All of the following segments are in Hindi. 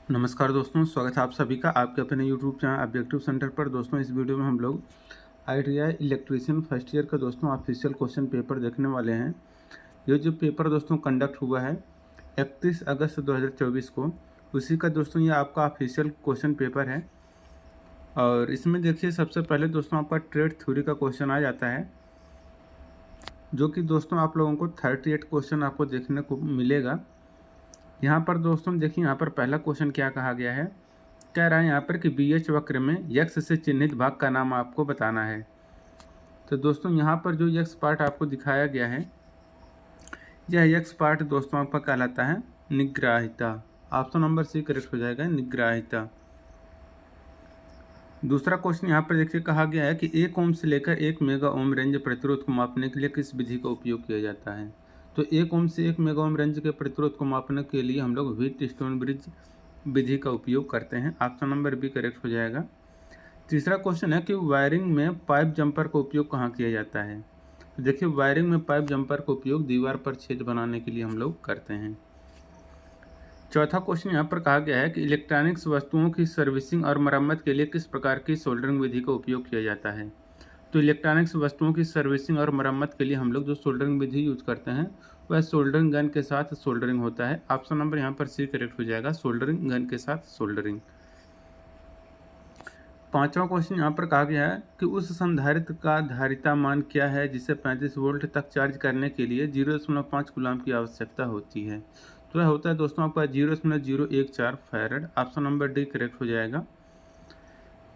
नमस्कार दोस्तों, स्वागत है आप सभी का आपके अपने यूट्यूब चैनल ऑब्जेक्टिव सेंटर पर। दोस्तों, इस वीडियो में हम लोग आईटीआई इलेक्ट्रीशियन फर्स्ट ईयर का दोस्तों ऑफिशियल क्वेश्चन पेपर देखने वाले हैं। ये जो पेपर दोस्तों कंडक्ट हुआ है 31 अगस्त 2024 को, उसी का दोस्तों ये आपका ऑफिशियल क्वेश्चन पेपर है। और इसमें देखिए, सबसे पहले दोस्तों आपका ट्रेड थ्योरी का क्वेश्चन आ जाता है, जो कि दोस्तों आप लोगों को 38 क्वेश्चन आपको देखने को मिलेगा। यहाँ पर दोस्तों देखिए, यहाँ पर पहला क्वेश्चन क्या कहा गया है। कह रहा है यहाँ पर कि बीएच वक्र में यक्स से चिन्हित भाग का नाम आपको बताना है। तो दोस्तों यहाँ पर जो यक्स पार्ट आपको दिखाया गया है, यह यक्स पार्ट दोस्तों आपका कहलाता है निग्राहिता। ऑप्शन नंबर सी करेक्ट हो जाएगा, निग्राहिता। दूसरा क्वेश्चन यहाँ पर देखिए, कहा गया है कि 1 ओम से लेकर 1 मेगा ओम रेंज प्रतिरोध को मापने के लिए किस विधि का उपयोग किया जाता है। तो 1 ओम से 1 मेगा ओम रेंज के प्रतिरोध को मापने के लिए हम लोग व्हीटस्टोन ब्रिज विधि का उपयोग करते हैं। ऑप्शन नंबर बी करेक्ट हो जाएगा। तीसरा क्वेश्चन है कि वायरिंग में पाइप जंपर का उपयोग कहाँ किया जाता है। तो देखिए, वायरिंग में पाइप जंपर का उपयोग दीवार पर छेद बनाने के लिए हम लोग करते हैं। चौथा क्वेश्चन यहाँ पर कहा गया है कि इलेक्ट्रॉनिक्स वस्तुओं की सर्विसिंग और मरम्मत के लिए किस प्रकार की सोल्डरिंग विधि का उपयोग किया जाता है। तो इलेक्ट्रॉनिक्स वस्तुओं की सर्विसिंग और मरम्मत के लिए हम लोग जो सोल्डरिंग विधि यूज करते हैं वह सोल्डरिंग गन के साथ सोल्डरिंग होता है। ऑप्शन नंबर यहाँ पर सी करेक्ट हो जाएगा, सोल्डरिंग गन के साथ सोल्डरिंग। पांचवा क्वेश्चन यहाँ पर कहा गया है कि उस संधारित्र का धारिता मान क्या है जिसे 35 वोल्ट तक चार्ज करने के लिए 0.5 कूलम की आवश्यकता होती है। तो यह होता है दोस्तों आपका 0.014 farad. Option number D correct हो जाएगा।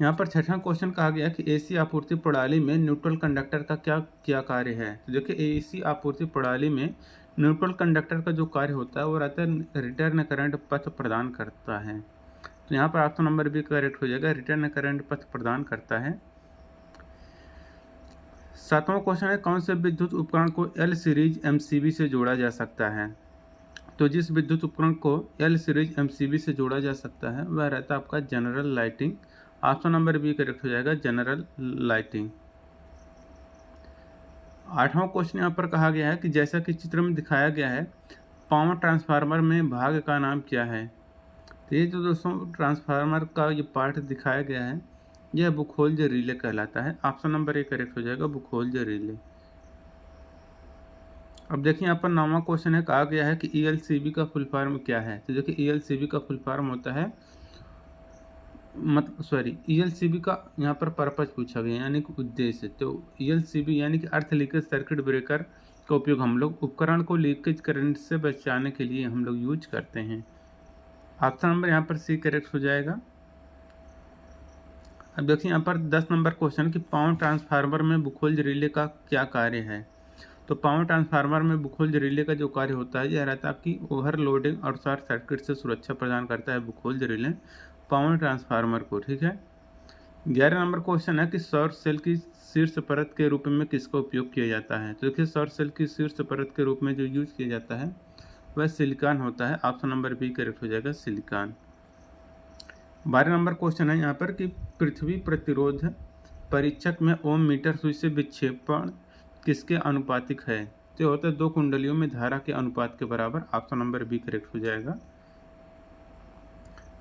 यहाँ पर छठा क्वेश्चन कहा गया कि एसी आपूर्ति प्रणाली में न्यूट्रल कंडक्टर का क्या क्या कार्य है। तो देखिए, एसी आपूर्ति प्रणाली में न्यूट्रल कंडक्टर का जो कार्य होता है वो रहता है रिटर्न करंट पथ प्रदान करता है। तो यहाँ पर ऑप्शन नंबर बी करेक्ट हो जाएगा, रिटर्न करंट पथ प्रदान करता है। सातवां क्वेश्चन है, कौन से विद्युत उपकरण को एल सीरीज एमसीबी से जोड़ा जा सकता है। तो जिस विद्युत उपकरण को एल सीरीज एमसीबी से जोड़ा जा सकता है वह रहता है आपका general lighting. Option number B correct हो जाएगा, जनरल लाइटिंग। आठवां क्वेश्चन यहाँ पर कहा गया है कि जैसा कि चित्र में दिखाया गया है, पावर ट्रांसफार्मर में भाग का नाम क्या है। तो ये जो दोस्तों ट्रांसफार्मर का ये पार्ट दिखाया गया है, यह बुखोल्ज रिले कहलाता है। ऑप्शन नंबर ए करेक्ट हो जाएगा, बुखोल्ज रिले। अब देखिए, यहाँ पर 9वां क्वेश्चन है, कहा गया है कि ईएलसीबी का फुल फॉर्म क्या है। तो देखिए, ईएलसीबी का फुल फॉर्म होता है ईएलसीबी का यहाँ पर पर्पज पूछा गया, यानी कि उद्देश्य। तो ईएलसीबी यानी कि अर्थ लीकेज सर्किट ब्रेकर का उपयोग हम लोग उपकरण को लीकेज करंट से बचाने के लिए हम लोग यूज करते हैं। ऑप्शन नंबर यहाँ पर सी करेक्ट हो जाएगा। अब देखिए, यहाँ पर 10 नंबर क्वेश्चन कि पावर ट्रांसफार्मर में बुखोल्ज रिले का क्या कार्य है। तो पावर ट्रांसफार्मर में बुखोल्ज रिले का जो कार्य होता है यह रहता है आपकी ओवरलोडिंग और शॉर्ट सर्किट से सुरक्षा प्रदान करता है बुखोल्ज रिले पावर ट्रांसफार्मर को। ठीक है। 11 नंबर क्वेश्चन है कि सौर सेल की शीर्ष परत के रूप में किसका उपयोग किया जाता है। तो देखिए, सौर सेल की शीर्ष परत के रूप में जो यूज किया जाता है वह सिलिकॉन होता है। ऑप्शन नंबर बी करेक्ट हो जाएगा, सिलिकॉन। 12 नंबर क्वेश्चन है यहाँ पर कि पृथ्वी प्रतिरोध परीक्षक में ओम मीटर सुई से विक्षेपण किसके अनुपातिक है। तो होता है 2 कुंडलियों में धारा के अनुपात के बराबर। ऑप्शन नंबर बी करेक्ट हो जाएगा।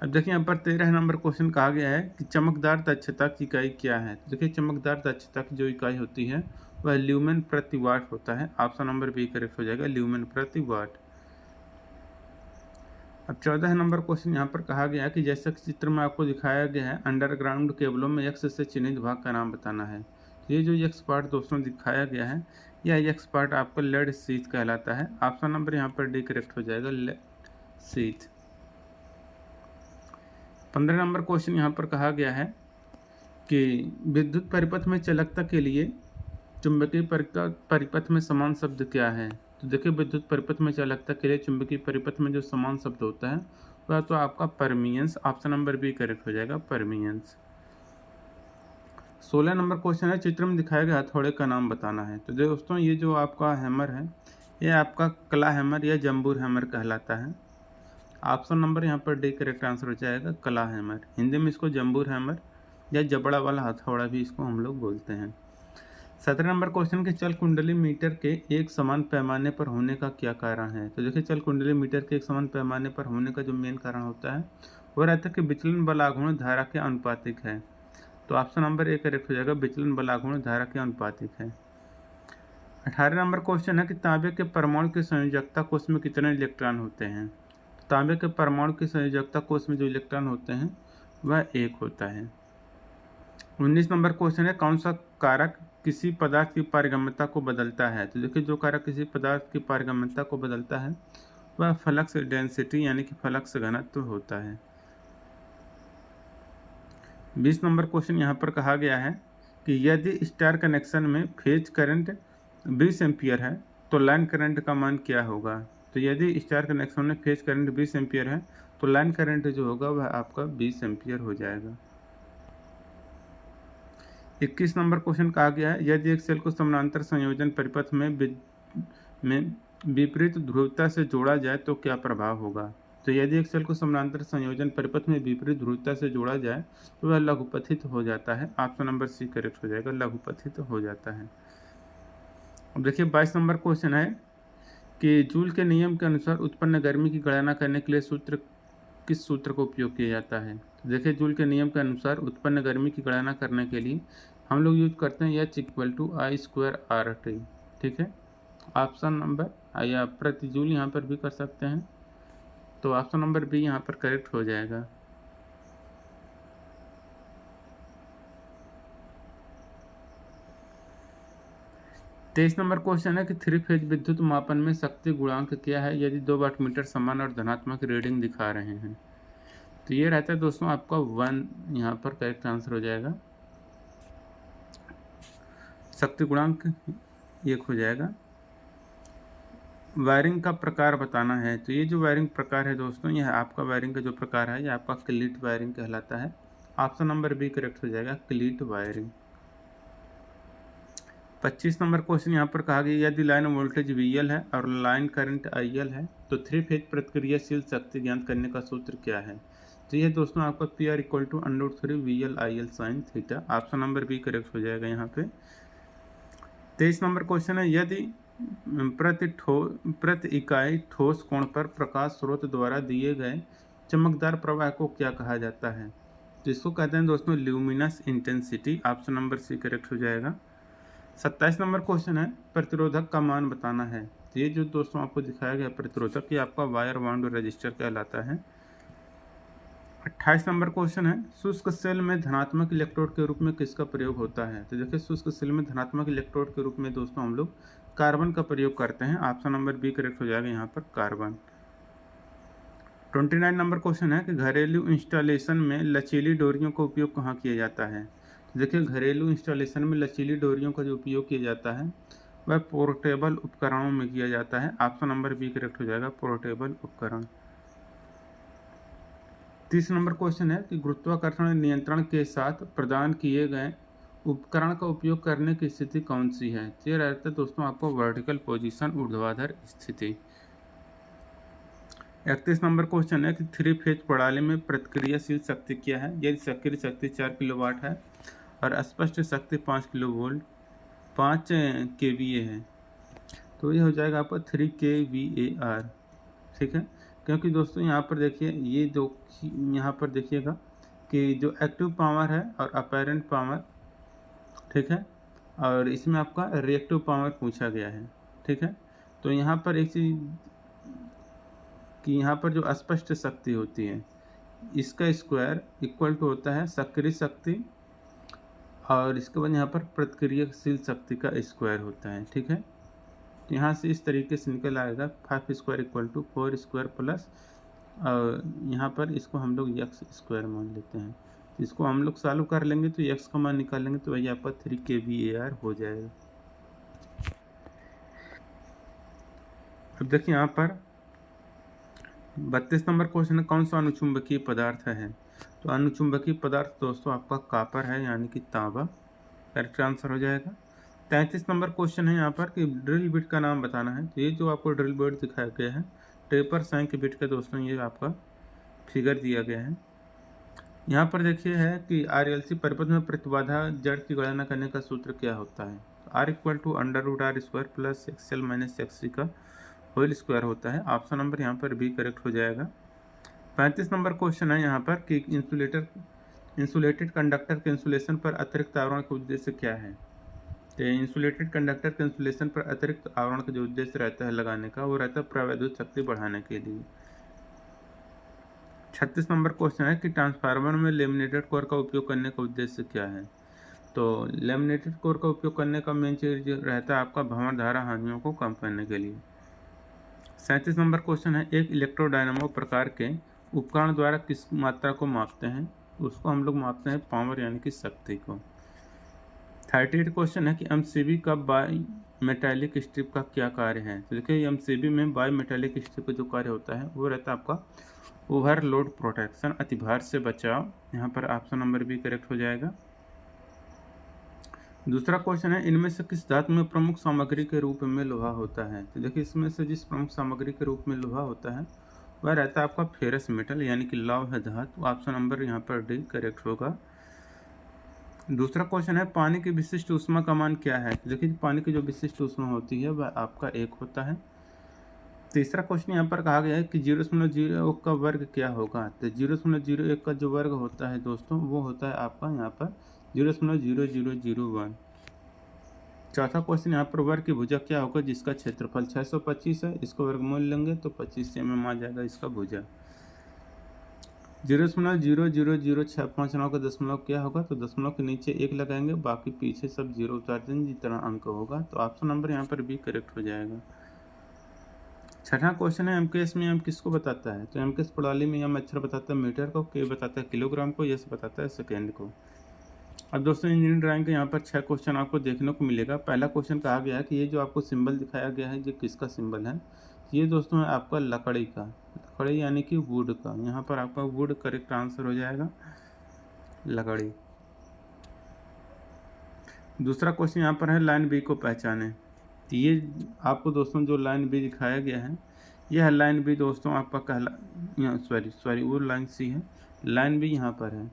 अब देखिए, यहाँ पर 13 नंबर क्वेश्चन कहा गया है कि चमकदार दक्षता की इकाई क्या है। तो देखिए, चमकदार दक्षता की जो इकाई होती है वह ल्यूमेन प्रति वाट होता है। ऑप्शन नंबर बी करेक्ट हो जाएगा, ल्यूमेन प्रति वाट। अब 14 नंबर क्वेश्चन यहाँ पर कहा गया है कि जैसा कि चित्र में आपको दिखाया गया है, अंडरग्राउंड केबलों में एक्स से चिन्हित भाग का नाम बताना है। तो ये जो एक्स पार्ट दोस्तों दिखाया गया है, यह एक्स पार्ट आपका लेड शीथ कहलाता है। ऑप्शन नंबर यहाँ पर डी करेक्ट हो जाएगा, लेड शीथ। 15 नंबर क्वेश्चन यहाँ पर कहा गया है कि विद्युत परिपथ में चालकता के लिए चुंबकीय परिपथ में समान शब्द क्या है। तो देखिए, विद्युत परिपथ में चालकता के लिए चुंबकीय परिपथ में जो समान शब्द होता है वह तो आपका permeance. Option number B correct हो जाएगा, परमियंस। 16 नंबर क्वेश्चन है, चित्र में दिखाया गया हथौड़े का नाम बताना है। तो दोस्तों, ये जो आपका हैमर है ये आपका कला हैमर या जम्बूर हैमर कहलाता है। ऑप्शन नंबर यहाँ पर डी करेक्ट आंसर हो जाएगा, कला हैमर। हिंदी में इसको जम्बूर हैमर या जबड़ा वाला हथौड़ा भी इसको हम लोग बोलते हैं। 17 नंबर क्वेश्चन के चल कुंडली मीटर के एक समान पैमाने पर होने का क्या कारण है। तो देखिए चल कुंडली मीटर के एक समान पैमाने पर होने का जो मेन कारण होता है वो रहता है कि विचलन बल आघूर्ण धारा के अनुपातिक है। तो ऑप्शन नंबर ए करेक्ट हो जाएगा, विचलन बल आघूर्ण धारा के अनुपातिक है। 18 नंबर क्वेश्चन है कि तांबे के परमाणु की संयोजकता कोष में कितने इलेक्ट्रॉन होते हैं। तांबे के परमाणु की संयोजकता कोष में जो इलेक्ट्रॉन होते हैं वह 1 होता है। 19 नंबर क्वेश्चन है कौन सा कारक किसी पदार्थ की पारगम्यता को बदलता है। तो देखिए जो कारक किसी पदार्थ की पारगम्यता को बदलता है वह फ्लक्स डेंसिटी यानी कि फ्लक्स घनत्व होता है। 20 नंबर क्वेश्चन यहाँ पर कहा गया है कि यदि स्टार कनेक्शन में फेज करंट 20 एम्पियर है तो लाइन करंट का मान क्या होगा। तो यदि स्टार कनेक्शन में फेज करंट 20 एम्पियर है तो लाइन करंट जो होगा वह आपका 20 एम्पियर हो जाएगा। 21 नंबर क्वेश्चन कहा गया है यदि एक सेल को समानांतर संयोजन परिपथ में विपरीत ध्रुवता से जोड़ा जाए तो क्या प्रभाव होगा। तो यदि एक सेल को समानांतर संयोजन परिपथ में विपरीत ध्रुवता से जोड़ा जाए तो वह लघुपथित हो जाता है। ऑप्शन नंबर सी करेक्ट हो जाएगा, लघुपथित हो जाता है। अब देखिए 22 नंबर क्वेश्चन है कि जूल के नियम के अनुसार उत्पन्न गर्मी की गणना करने के लिए किस सूत्र का उपयोग किया जाता है। तो देखिए जूल के नियम के अनुसार उत्पन्न गर्मी की गणना करने के लिए हम लोग यूज करते हैं H = I² RT। ठीक है, ऑप्शन नंबर या प्रति जूल यहाँ पर भी कर सकते हैं, तो ऑप्शन नंबर बी यहाँ पर करेक्ट हो जाएगा। तेईस नंबर क्वेश्चन है कि 3 फेज विद्युत मापन में शक्ति गुणांक क्या है यदि 2 वाटमीटर समान और धनात्मक रीडिंग दिखा रहे हैं। तो ये रहता है दोस्तों आपका 1 यहाँ पर करेक्ट आंसर हो जाएगा, शक्ति गुणांक 1 हो जाएगा। वायरिंग का प्रकार बताना है। तो ये जो वायरिंग प्रकार है दोस्तों, यह आपका वायरिंग का जो प्रकार है ये आपका क्लीट वायरिंग कहलाता है। ऑप्शन नंबर बी करेक्ट हो जाएगा, क्लीट वायरिंग। 25 नंबर क्वेश्चन यहाँ पर कहा गया यदि लाइन वोल्टेज VL है और लाइन करंट IL है तो 3 फेज प्रतिक्रियाशील शक्ति ज्ञात करने का सूत्र क्या है। तो ये दोस्तों आपका PR = √3 VL IL sin थीटा। ऑप्शन नंबर बी करेक्ट हो जाएगा यहाँ पे। 23 नंबर क्वेश्चन है यदि प्रति इकाई ठोस कोण पर प्रकाश स्रोत द्वारा दिए गए चमकदार प्रवाह को क्या कहा जाता है। तो इसको कहते हैं दोस्तों luminous intensity. Option number C correct हो जाएगा। 27 नंबर क्वेश्चन है प्रतिरोधक का मान बताना है। तो ये जो दोस्तों आपको दिखाया गया प्रतिरोधक ये आपका वायर बाउंड रजिस्टर कहलाता है। 28 नंबर क्वेश्चन है शुष्क सेल में धनात्मक इलेक्ट्रोड के रूप में किसका प्रयोग होता है। तो देखिए शुष्क सेल में धनात्मक इलेक्ट्रोड के रूप में दोस्तों हम लोग कार्बन का प्रयोग करते हैं। ऑप्शन नंबर बी करेक्ट हो जाएगा यहाँ पर, कार्बन। 29 नंबर क्वेश्चन है कि घरेलू इंस्टॉलेशन में लचीली डोरियों का उपयोग कहाँ किया जाता है। देखिए घरेलू इंस्टॉलेशन में लचीली डोरियों का जो उपयोग किया जाता है वह पोर्टेबल उपकरणों में किया जाता है। ऑप्शन नंबर बी करेक्ट हो जाएगा, पोर्टेबल उपकरण। 30 नंबर क्वेश्चन है कि गुरुत्वाकर्षण नियंत्रण के साथ प्रदान किए गए उपकरण का उपयोग करने की स्थिति कौन सी है। तो ये रहता है दोस्तों आपको वर्टिकल पोजीशन, ऊर्ध्वाधर स्थिति। 31 नंबर क्वेश्चन है कि 3 फेज प्रणाली में प्रतिक्रियाशील शक्ति क्या है यदि सक्रिय शक्ति 4 किलोवाट है और अस्पष्ट शक्ति 5 किलोवोल्ट 5 kVA है। तो ये हो जाएगा आपका 3 kVAR। ठीक है, क्योंकि दोस्तों यहाँ पर देखिए ये दो यहाँ पर देखिएगा कि जो एक्टिव पावर है और अपेरेंट पावर, ठीक है, और इसमें आपका रिएक्टिव पावर पूछा गया है। ठीक है, तो यहाँ पर एक चीज़ कि यहाँ पर जो अस्पष्ट शक्ति होती है इसका स्क्वायर इक्वल टू होता है सक्रिय शक्ति और इसके बाद यहाँ पर प्रतिक्रियाशील शक्ति का स्क्वायर होता है। ठीक है, तो यहाँ से इस तरीके से निकल आएगा 5² = 4² प्लस और यहाँ पर इसको हम लोग x² मान लेते हैं। तो इसको हम लोग सॉल्व कर लेंगे तो x का मान निकालेंगे तो वही आपका 3 kVAR हो जाएगा। अब देखिए यहाँ पर 32 नंबर क्वेश्चन है कौन सा अनुचुंबकीय पदार्थ है। तो अनुचुंबकीय पदार्थ दोस्तों आपका कॉपर है यानी कि तांबा, करेक्ट आंसर हो जाएगा। 33 नंबर क्वेश्चन है यहाँ पर कि ड्रिल बिट का नाम बताना है। तो ये जो आपको ड्रिल बिट दिखाया गया है टेपर सैंक बिट का दोस्तों ये आपका फिगर दिया गया है। यहाँ पर देखिए है कि RLC परिपथ में प्रतिबाधा जड़ की गणना करने का सूत्र क्या होता है। तो r equal to under root R square plus XL minus XC का होल स्क्वायर होता है। ऑप्शन नंबर यहाँ पर बी करेक्ट हो जाएगा। 35 नंबर क्वेश्चन है यहाँ पर कि इंसुलेटेड कंडक्टर के इंसुलेशन पर अतिरिक्त आवरण का उद्देश्य क्या है। तो इंसुलेटेड कंडक्टर के इंसुलेशन पर अतिरिक्त आवरण का जो उद्देश्य रहता है लगाने का, वो रहता है प्रवैद्युत शक्ति बढ़ाने के लिए। 36 नंबर क्वेश्चन है कि ट्रांसफार्मर में लेमिनेटेड कोर का उपयोग करने का उद्देश्य क्या है। तो लेमिनेटेड कोर का उपयोग करने का मेन चीज रहता है आपका भंवर धारा हानियों को कम करने के लिए। 37 नंबर क्वेश्चन है एक इलेक्ट्रोडायनामो प्रकार के उपकरण द्वारा किस मात्रा को मापते हैं। उसको हम लोग मापते हैं पावर यानी कि शक्ति को। 38 क्वेश्चन है कि एमसीबी का बाई मेटालिक स्ट्रिप का क्या कार्य है। तो देखिए एमसीबी में बाई मेटालिक स्ट्रिप का जो कार्य होता है वो रहता है आपका ओवरलोड प्रोटेक्शन, अतिभार से बचाव। यहाँ पर ऑप्शन नंबर बी करेक्ट हो जाएगा। दूसरा क्वेश्चन है इनमें से किस धातु में प्रमुख सामग्री के रूप में लोहा होता है। तो देखिए इसमें से जिस प्रमुख सामग्री के रूप में लोहा होता है वह रहता है आपका फेरस मेटल यानी कि लौह धातु। ऑप्शन नंबर यहाँ पर डी करेक्ट होगा। दूसरा क्वेश्चन है पानी की विशिष्ट ऊष्मा का मान क्या है। देखिए पानी की जो विशिष्ट ऊष्मा होती है वह आपका 1 होता है। तीसरा क्वेश्चन यहाँ पर कहा गया है कि 0.01 का वर्ग क्या होगा। तो 0.01 का जो वर्ग होता है दोस्तों वो होता है आपका यहाँ पर 0.0001। चौथा क्वेश्चन यहाँ पर वर्ग की भुजा क्या होगा जिसका क्षेत्रफल 625 है। इसको वर्गमूल लेंगे तो 25 से mm आ जाएगा इसका भुजा। 0.00065 का दशमलव क्या होगा। तो दशमलव के नीचे 1 लगाएंगे, बाकी पीछे सब 0 उतार देंगे जितना अंक होगा। तो ऑप्शन नंबर यहाँ पर बी करेक्ट हो जाएगा। छठा क्वेश्चन है एमकेएस में एम किसको बताता है। तो एमकेएस प्रणाली में एम अक्षर बताता है मीटर को, के बताता है किलोग्राम को, यस बताता है सेकेंड को। अब दोस्तों इंजीनियरिंग ड्राइंग के यहाँ पर 6 क्वेश्चन आपको देखने को मिलेगा। पहला क्वेश्चन कहा गया है कि ये जो आपको सिंबल दिखाया गया है ये किसका सिंबल है। ये दोस्तों है आपका लकड़ी का, लकड़ी यानी कि वुड का। यहाँ पर आपका वुड करेक्ट आंसर हो जाएगा, लकड़ी। दूसरा क्वेश्चन यहाँ पर है लाइन बी को पहचाने। तो ये आपको दोस्तों जो लाइन बी दिखाया गया है यह है लाइन बी दोस्तों आपका कहला सॉरी वो लाइन सी है, लाइन बी यहाँ पर है।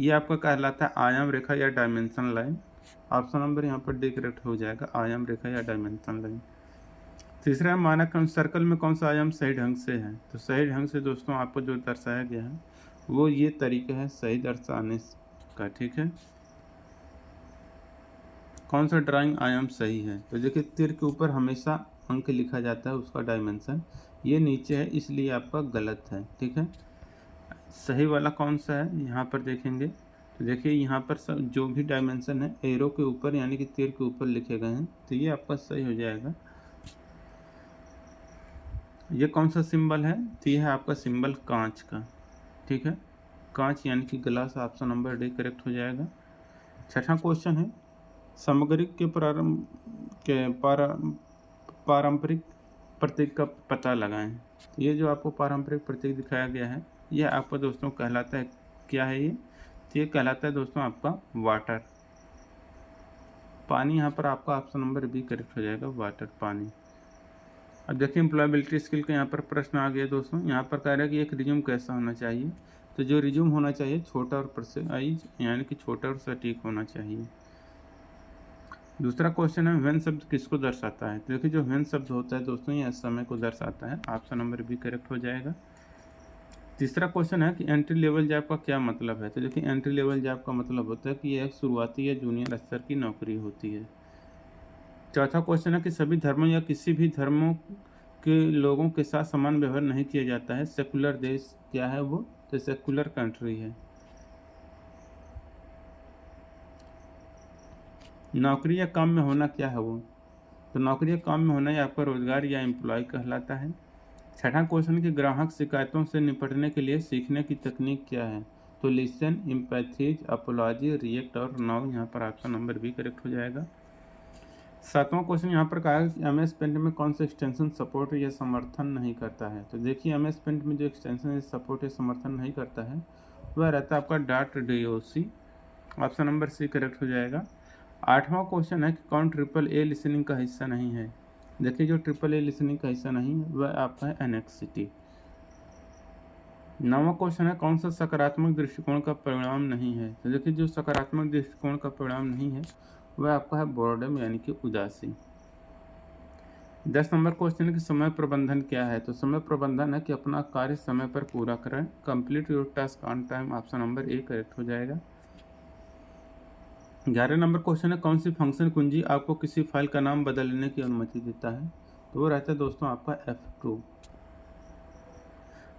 ये आपका कहलाता है आयाम रेखा या डायमेंशन लाइन। ऑप्शन नंबर यहाँ पर डी करेक्ट हो जाएगा, आयाम रेखा या डायमेंशन लाइन। तीसरा है मानक सर्कल में कौन सा आयाम सही ढंग से है। तो सही ढंग से दोस्तों आपको जो दर्शाया गया है वो ये तरीका है सही दर्शाने का, ठीक है। कौन सा ड्राइंग आयाम सही है। तो देखिए तीर के ऊपर हमेशा अंक लिखा जाता है उसका डायमेंशन, ये नीचे है इसलिए आपका गलत है, ठीक है। सही वाला कौन सा है यहाँ पर देखेंगे तो देखिए यहाँ पर जो भी डायमेंशन है एरो के ऊपर यानी कि तीर के ऊपर लिखे गए हैं, तो ये आपका सही हो जाएगा। ये कौन सा सिंबल है। तो ये है आपका सिंबल कांच का, ठीक है, कांच यानी कि glass. Option number D correct हो जाएगा। छठा क्वेश्चन है सामग्री के पारंपरिक प्रतीक का पता लगाएं। ये जो आपको पारंपरिक प्रतीक दिखाया गया है यह आपका दोस्तों कहलाता है क्या है ये। तो ये कहलाता है दोस्तों आपका वाटर, पानी। यहाँ पर आपका ऑप्शन नंबर बी करेक्ट हो जाएगा, वाटर, पानी। अब देखिए एम्प्लॉयबिलिटी स्किल का यहाँ पर प्रश्न आ गया दोस्तों। यहाँ पर कह रहा है कि एक रिज्यूम कैसा होना चाहिए। तो जो रिज्यूम होना चाहिए छोटा और प्रिसाइज यानी कि छोटा और सटीक होना चाहिए। दूसरा क्वेश्चन है व्हेन शब्द किसको दर्शाता है। तो देखिए जो व्हेन शब्द होता है दोस्तों ये समय को दर्शाता है। ऑप्शन नंबर बी करेक्ट हो जाएगा। तीसरा क्वेश्चन है कि एंट्री लेवल जॉब का क्या मतलब है। तो देखिए एंट्री लेवल जॉब का मतलब होता है कि यह एक शुरुआती या जूनियर स्तर की नौकरी होती है। चौथा क्वेश्चन है कि सभी धर्मों या किसी भी धर्मों के लोगों के साथ समान व्यवहार नहीं किया जाता है। सेकुलर देश क्या है वो। तो सेकुलर कंट्री है। नौकरी या काम में होना क्या है वो। तो नौकरी या काम में होना या आपका रोजगार या एम्प्लॉय कहलाता है। छठा क्वेश्चन कि ग्राहक शिकायतों से निपटने के लिए सीखने की तकनीक क्या है। तो लिसन, एम्पैथीज, अपोलॉजी, रिएक्ट और नाउ। यहाँ पर ऑप्शन नंबर बी करेक्ट हो जाएगा। सातवां क्वेश्चन यहाँ पर कहा है कि एमएस पेंट में कौन सा एक्सटेंशन सपोर्ट या समर्थन नहीं करता है। तो देखिए एमएस पेंट में जो एक्सटेंशन सपोर्ट या समर्थन नहीं करता है वह रहता है आपका .doc। Option number C correct हो जाएगा। आठवां क्वेश्चन है कि कौन ट्रिपल ए लिसनिंग का हिस्सा नहीं है। देखिए जो ट्रिपल ए लिसनिंग का हिस्सा नहीं है वह आपका है एनेक्सिटी। नौवां क्वेश्चन है कौन सा सकारात्मक दृष्टिकोण का परिणाम नहीं है। तो देखिए जो सकारात्मक दृष्टिकोण का परिणाम नहीं है वह आपका है बोर्डम यानी कि उदासी। 10 नंबर क्वेश्चन है कि समय प्रबंधन क्या है। तो समय प्रबंधन है कि अपना कार्य समय पर पूरा करें। Complete your task on time, option number A correct हो जाएगा। 11 नंबर क्वेश्चन है कौन सी फंक्शन कुंजी आपको किसी फाइल का नाम बदलने की अनुमति देता है। तो वो रहता है दोस्तों आपका F2।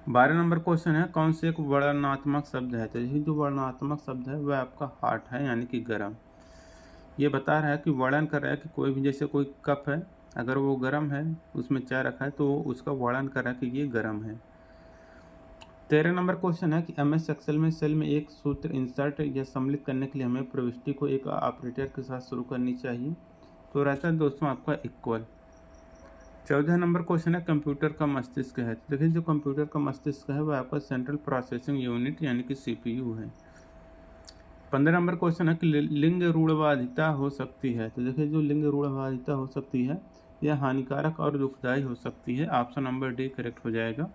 12 नंबर क्वेश्चन है कौन से एक वर्णनात्मक शब्द है। तो यही जो वर्णनात्मक शब्द है वह आपका हार्ट है यानी कि गर्म। ये बता रहा है कि वर्णन कर रहा है कि कोई भी जैसे कोई कप है, अगर वो गर्म है, उसमें चाय रखा है, तो उसका वर्णन कर रहा है कि ये गर्म है। 13 नंबर क्वेश्चन है कि MS एक्सेल में सेल में एक सूत्र इंसर्ट या सम्मिलित करने के लिए हमें प्रविष्टि को एक ऑपरेटर के साथ शुरू करनी चाहिए। तो रहता है दोस्तों आपका इक्वल। 14 नंबर क्वेश्चन है कंप्यूटर का मस्तिष्क है। तो देखिए जो कंप्यूटर का मस्तिष्क है वह आपका सेंट्रल प्रोसेसिंग यूनिट यानी कि CPU है। 15 नंबर क्वेश्चन है कि लिंग रूढ़वादिता हो सकती है। तो देखिए जो लिंग रूढ़वादिता हो सकती है यह हानिकारक और दुखदायी हो सकती है। ऑप्शन नंबर डी करेक्ट हो जाएगा।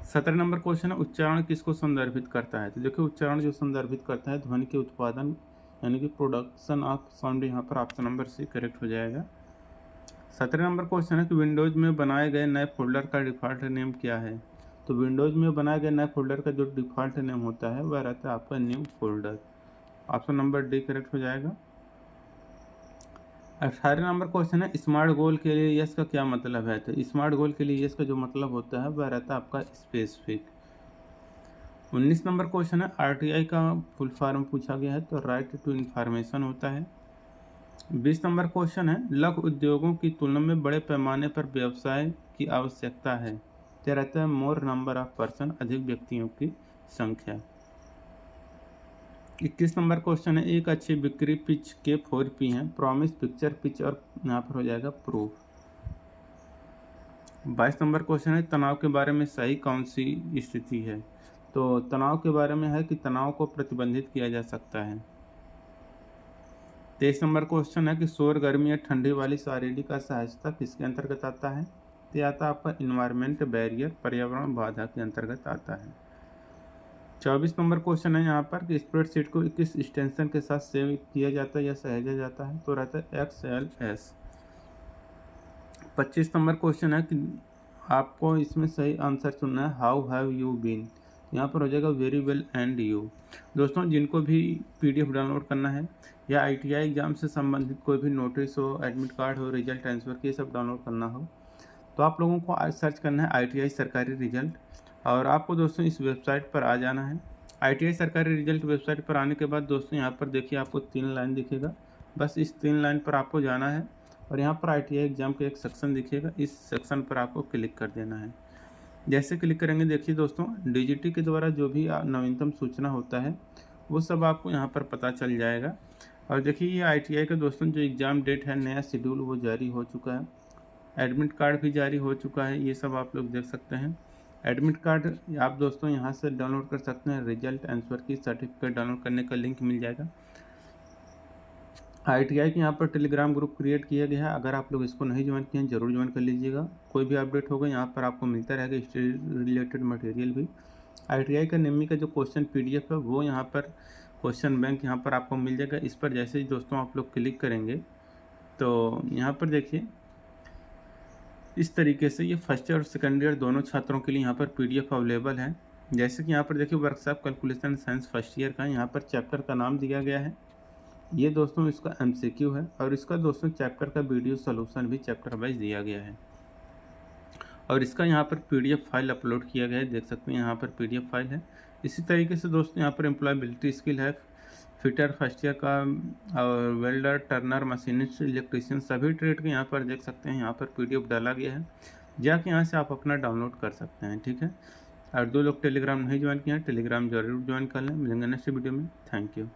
17 नंबर क्वेश्चन है उच्चारण किसको संदर्भित करता है। तो देखिए उच्चारण जो संदर्भित करता है ध्वनि के उत्पादन यानी कि प्रोडक्शन ऑफ साउंड, यहाँ पर ऑप्शन नंबर सी करेक्ट हो जाएगा। 17 नंबर क्वेश्चन है कि विंडोज में बनाए गए नए फोल्डर का डिफ़ॉल्ट नेम क्या है। तो विंडोज में बनाए गए नए फोल्डर का जो डिफ़ॉल्ट नेम होता है वह रहता है आपका new folder. Option number D correct हो जाएगा। 18 नंबर क्वेश्चन है स्मार्ट गोल के लिए यस का क्या मतलब है। तो स्मार्ट गोल के लिए यस का जो मतलब होता है वह रहता है आपका स्पेसिफिक। 19 नंबर क्वेश्चन है RTI का फुल फॉर्म पूछा गया है। तो राइट टू इन्फॉर्मेशन होता है। 20 नंबर क्वेश्चन है लघु उद्योगों की तुलना में बड़े पैमाने पर व्यवसाय की आवश्यकता है। क्या रहता है मोर नंबर ऑफ पर्सन, अधिक व्यक्तियों की संख्या। 21 नंबर क्वेश्चन है एक अच्छी बिक्री पिच के 4P हैं, प्रॉमिस, पिक्चर, पिच और यहाँ पर हो जाएगा प्रूफ। 22 नंबर क्वेश्चन है तनाव के बारे में सही कौन सी स्थिति है। तो तनाव के बारे में है कि तनाव को प्रतिबंधित किया जा सकता है। 23 नंबर क्वेश्चन है कि शोर, गर्मी या ठंडी वाली शारीरिक असहजता किसके अंतर्गत आता है। तो आता है आपका इन्वायरमेंट बैरियर, पर्यावरण बाधा के अंतर्गत आता है। 24 नंबर क्वेश्चन है यहाँ पर कि स्प्रेडशीट को किस एक्सटेंशन के साथ सेव किया जाता है या सहेजा जाता है। तो रहता है XLS। 25 नंबर क्वेश्चन है कि आपको इसमें सही आंसर चुनना है हाउ हैव यू बीन। यहाँ पर हो जाएगा वेरी वेल एंड यू। दोस्तों जिनको भी PDF डाउनलोड करना है या ITI एग्जाम से संबंधित कोई भी नोटिस हो, एडमिट कार्ड हो, रिजल्ट ट्रांसफ़र के सब डाउनलोड करना हो तो आप लोगों को आज सर्च करना है ITI सरकारी रिजल्ट, और आपको दोस्तों इस वेबसाइट पर आ जाना है। ITI सरकारी रिजल्ट वेबसाइट पर आने के बाद दोस्तों यहाँ पर देखिए आपको 3 लाइन दिखेगा। बस इस 3 लाइन पर आपको जाना है और यहाँ पर ITI एग्जाम का एक सेक्शन दिखेगा, इस सेक्शन पर आपको क्लिक कर देना है। जैसे क्लिक करेंगे देखिए दोस्तों DGT के द्वारा जो भी नवीनतम सूचना होता है वो सब आपको यहाँ पर पता चल जाएगा। और देखिए ये ITI का दोस्तों जो एग्ज़ाम डेट है, नया शेड्यूल वो जारी हो चुका है, एडमिट कार्ड भी जारी हो चुका है, ये सब आप लोग देख सकते हैं। एडमिट कार्ड आप दोस्तों यहाँ से डाउनलोड कर सकते हैं। रिजल्ट आंसर की सर्टिफिकेट डाउनलोड करने का लिंक मिल जाएगा। ITI के यहाँ पर टेलीग्राम ग्रुप क्रिएट किया गया है, अगर आप लोग इसको नहीं ज्वाइन किए हैं ज़रूर ज्वाइन कर लीजिएगा। कोई भी अपडेट होगा यहाँ पर आपको मिलता रहेगा, हिस्ट्री रिलेटेड मटेरियल भी। ITI का निम्मी का जो क्वेश्चन PDF है वो यहाँ पर क्वेश्चन बैंक यहाँ पर आपको मिल जाएगा। इस पर जैसे ही दोस्तों आप लोग क्लिक करेंगे तो यहाँ पर देखिए इस तरीके से ये फर्स्ट ईयर और सेकेंड ईयर दोनों छात्रों के लिए यहाँ पर PDF अवेलेबल है। जैसे कि यहाँ पर देखिए workshop calculation science first year का यहाँ पर चैप्टर का नाम दिया गया है। ये दोस्तों इसका MCQ है और इसका दोस्तों चैप्टर का वीडियो सोल्यूशन भी चैप्टर वाइज दिया गया है और इसका यहाँ पर PDF फाइल अपलोड किया गया है, देख सकते हैं यहाँ पर PDF फाइल है। इसी तरीके से दोस्तों यहाँ पर एम्प्लॉयबिलिटी स्किल है, फिटर फर्स्ट ईयर का और वेल्डर, टर्नर, मशीनिस्ट, इलेक्ट्रीशियन सभी ट्रेड के यहाँ पर देख सकते हैं, यहाँ पर PDF डाला गया है, जाके यहाँ से आप अपना डाउनलोड कर सकते हैं। ठीक है, और 2 लोग टेलीग्राम नहीं ज्वाइन किए हैं टेलीग्राम जरूर ज्वाइन कर लें। मिलेंगे नेक्स्ट वीडियो में। Thank you.